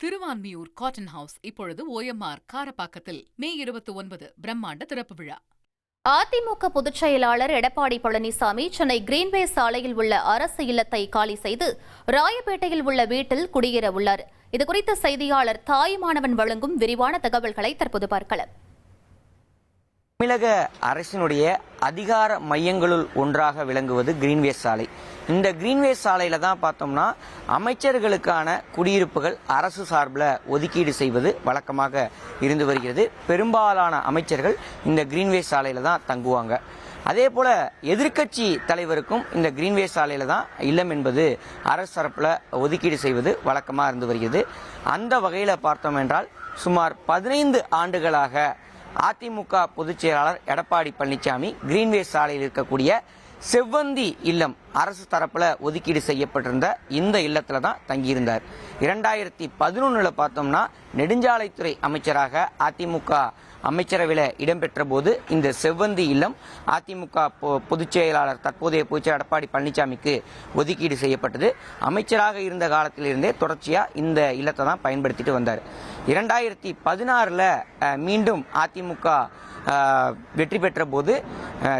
Thiruvanmiyur cotton house இப்பொழுது OMR காரப்பாக்கத்தில் மே 29 பிரம்மாண்ட திறப்பு விழா. அதிமுக பொதுச் செயலாளர் எடப்பாடி பழனிசாமி சென்னை கிரீன்வே சாலையில் உள்ள அரசு இல்லத்தை காலி செய்து ராயப்பேட்டையில் உள்ள வீட்டில் குடியேற உள்ளார். இதுகுறித்த செய்தியாளர் தாயுமானவன் வழங்கும் விரிவான தகவல்களை தற்போது பார்க்கலாம். தமிழக அரசினுடைய அதிகார மையங்களுள் ஒன்றாக விளங்குவது கிரீன்வே சாலை. இந்த கிரீன்வே சாலையில தான் பார்த்தோம்னா அமைச்சர்களுக்கான குடியிருப்புகள் அரசு சார்பில் ஒதுக்கீடு செய்வது வழக்கமாக இருந்து வருகிறது. பெரும்பாலான அமைச்சர்கள் இந்த கிரீன்வே சாலையில தான் தங்குவாங்க. அதே போல எதிர்க்கட்சி தலைவருக்கும் இந்த கிரீன்வே சாலையில தான் இல்லம் என்பது அரசு தரப்புல ஒதுக்கீடு செய்வது வழக்கமாக இருந்து வருகிறது. அந்த வகையில பார்த்தோம் என்றால் சுமார் 15 ஆண்டுகளாக அதிமுக பொதுச் செயலாளர் எடப்பாடி பழனிசாமி கிரீன்வே சாலையில் இருக்கக்கூடிய செவ்வந்தி இல்லம் அரசு தரப்புல ஒதுக்கீடு செய்யப்பட்டிருந்த இந்த இல்லத்துல தான் தங்கியிருந்தார். 2011 பார்த்தோம்னா நெடுஞ்சாலைத்துறை அமைச்சராக அதிமுக அமைச்சரவையில் இடம்பெற்ற போது இந்த செவ்வந்தி இல்லம் அதிமுக பொதுச் செயலாளர் தற்போதைய பொதுச் செயலாளர் எடப்பாடி பழனிசாமிக்கு ஒதுக்கீடு செய்யப்பட்டது. அமைச்சராக இருந்த காலத்திலிருந்தே தொடர்ச்சியா இந்த இல்லத்தை தான் பயன்படுத்திட்டு வந்தார். 2016 மீண்டும் அதிமுக வெற்றி பெற்ற போது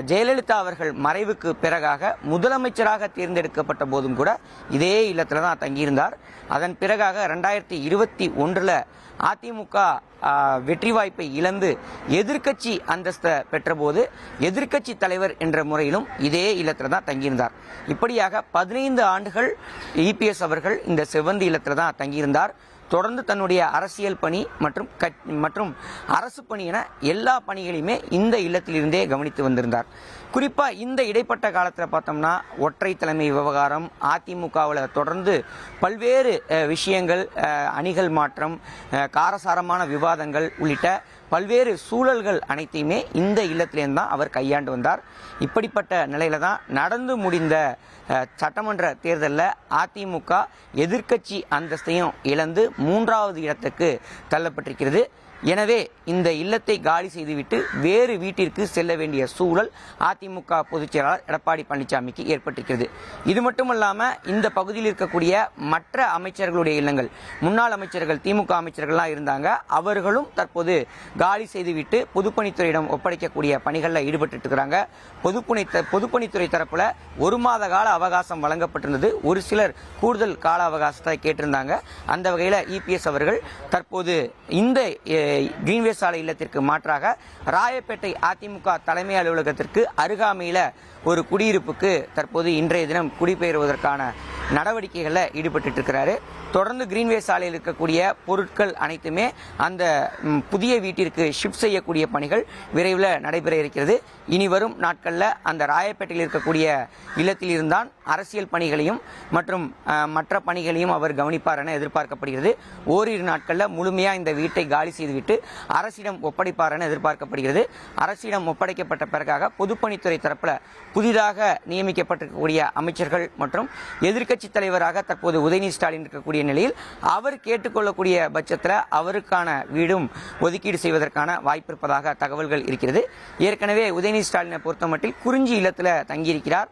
ஜெயலலிதா அவர்கள் மறைவுக்கு பிறகாக முதலமைச்சராக தேர்ந்தெடுக்கப்பட்ட போதும் கூட இதே இல்லத்துல தான் தங்கியிருந்தார். அதன் பிறகாக 2021 அதிமுக வெற்றி வாய்ப்பை இழந்து எதிர்க்கட்சி அந்தஸ்தை பெற்றபோது எதிர்க்கட்சி தலைவர் என்ற முறையிலும் இதே இல்லத்துல தான் தங்கியிருந்தார். இப்படியாக 15 ஆண்டுகள் இபிஎஸ் அவர்கள் இந்த செவ்வந்தி இல்லத்துல தான் தங்கியிருந்தார். தொடர்ந்து தன்னுடைய அரசியல் பணி மற்றும் அரசு பணி என எல்லா பணிகளையுமே இந்த இல்லத்திலிருந்தே கவனித்து வந்திருந்தார். குறிப்பா இந்த இடைப்பட்ட காலத்தில் பார்த்தோம்னா ஒற்றை தலைமை விவகாரம், அதிமுகவில் தொடர்ந்து பல்வேறு விஷயங்கள், அணிகள் மாற்றம், காரசாரமான விவாதங்கள் உள்ளிட்ட பல்வேறு சூழல்கள் அனைத்தையுமே இந்த இல்லத்திலேருந்து தான் அவர் கையாண்டு வந்தார். இப்படிப்பட்ட நிலையில தான் நடந்து முடிந்த சட்டமன்ற தேர்தலில் அதிமுக எதிர்க்கட்சி அந்தஸ்தையும் இழந்து 3வது இடத்துக்கு தள்ளப்பட்டிருக்கிறது. எனவே இந்த இல்லத்தை காலி செய்துவிட்டு வேறு வீட்டிற்கு செல்ல வேண்டிய சூழல் அதிமுக பொதுச் செயலாளர் எடப்பாடி பழனிசாமிக்கு ஏற்பட்டிருக்கிறது. இது மட்டுமல்லாம இந்த பகுதியில் இருக்கக்கூடிய மற்ற அமைச்சர்களுடைய இல்லங்கள், முன்னாள் அமைச்சர்கள், திமுக அமைச்சர்கள்லாம் இருந்தாங்க, அவர்களும் தற்போது காலி செய்துவிட்டு பொதுப்பணித்துறையிடம் ஒப்படைக்கக்கூடிய பணிகளில் ஈடுபட்டு இருக்கிறாங்க. பொதுப்பணித்துறை தரப்புல 1 மாத கால அவகாசம் வழங்கப்பட்டிருந்தது. ஒரு சிலர் கூடுதல் கால அவகாசத்தை கேட்டிருந்தாங்க. அந்த வகையில் இபிஎஸ் அவர்கள் தற்போது இந்த கிரீன்வே சாலை இல்லத்திற்கு மாற்றாக ராயப்பேட்டை அதிமுக தலைமை அலுவலகத்திற்கு அருகாமையில ஒரு குடியிருப்புக்கு தற்போது இன்றைய தினம் குடிபெயர்வதற்கான நடவடிக்கைகளில் ஈடுபட்டு இருக்கிறாரு. தொடர்ந்து கிரீன்வே சாலையில் இருக்கக்கூடிய பொருட்கள் அனைத்துமே அந்த புதிய வீட்டிற்கு ஷிஃப்ட் செய்யக்கூடிய பணிகள் விரைவில் நடைபெற இருக்கிறது. இனி வரும் நாட்களில் அந்த ராயப்பேட்டையில் இருக்கக்கூடிய இல்லத்தில் இருந்தான் அரசியல் பணிகளையும் மற்றும் மற்ற பணிகளையும் அவர் கவனிப்பார் என எதிர்பார்க்கப்படுகிறது. ஓரிரு நாட்களில் முழுமையாக இந்த வீட்டை காலி செய்துவிட்டு அரசிடம் ஒப்படைப்பார் என எதிர்பார்க்கப்படுகிறது. அரசிடம் ஒப்படைக்கப்பட்ட பிறகாக பொதுப்பணித்துறை தரப்பில் புதிதாக நியமிக்கப்பட்டிருக்கக்கூடிய அமைச்சர்கள் மற்றும் எதிர்க்கட்சி தலைவராக தற்போது உதயநிதி ஸ்டாலின் இருக்கக்கூடிய நிலையில் அவர் கேட்டுக்கொள்ளக்கூடிய பட்சத்தில் அவருக்கான வீடும் ஒதுக்கீடு செய்வதற்கான வாய்ப்பு இருப்பதாக தகவல்கள் இருக்கிறது. ஏற்கனவே உதயநிதி ஸ்டாலினை பொறுத்தமட்டில் குறிஞ்சி இல்லத்தில் தங்கியிருக்கிறார்.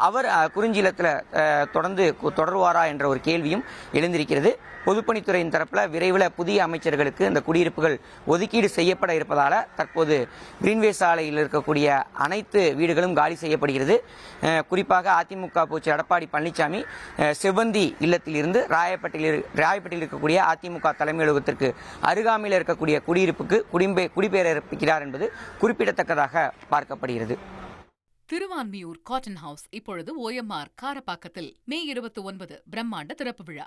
அவர் குறிஞ்சி இல்லத்தில் தொடர்ந்து தொடருவாரா என்ற ஒரு கேள்வியும் எழுந்திருக்கிறது. பொதுப்பணித்துறையின் தரப்பில் விரைவில் புதிய அமைச்சர்களுக்கு இந்த குடியிருப்புகள் ஒதுக்கீடு செய்யப்பட இருப்பதால தற்போது கிரீன்வே சாலையில் இருக்கக்கூடிய அனைத்து வீடுகளும் காலி செய்யப்படுகிறது. குறிப்பாக அதிமுக பொதுச் எடப்பாடி பழனிசாமி செவ்வந்தி இல்லத்தில் இருந்து ராயப்பேட்டையில் இருக்கக்கூடிய அதிமுக தலைமை அலுவலகத்திற்கு அருகாமையில் இருக்கக்கூடிய குடியிருப்புக்கு குடிபெயர இருக்கிறார் என்பது குறிப்பிடத்தக்கதாக பார்க்கப்படுகிறது. திருவான்மியூர் காட்டன் ஹவுஸ் இப்பொழுது OMR காரப்பாக்கத்தில் மே 29 பிரம்மாண்ட திறப்பு விழா.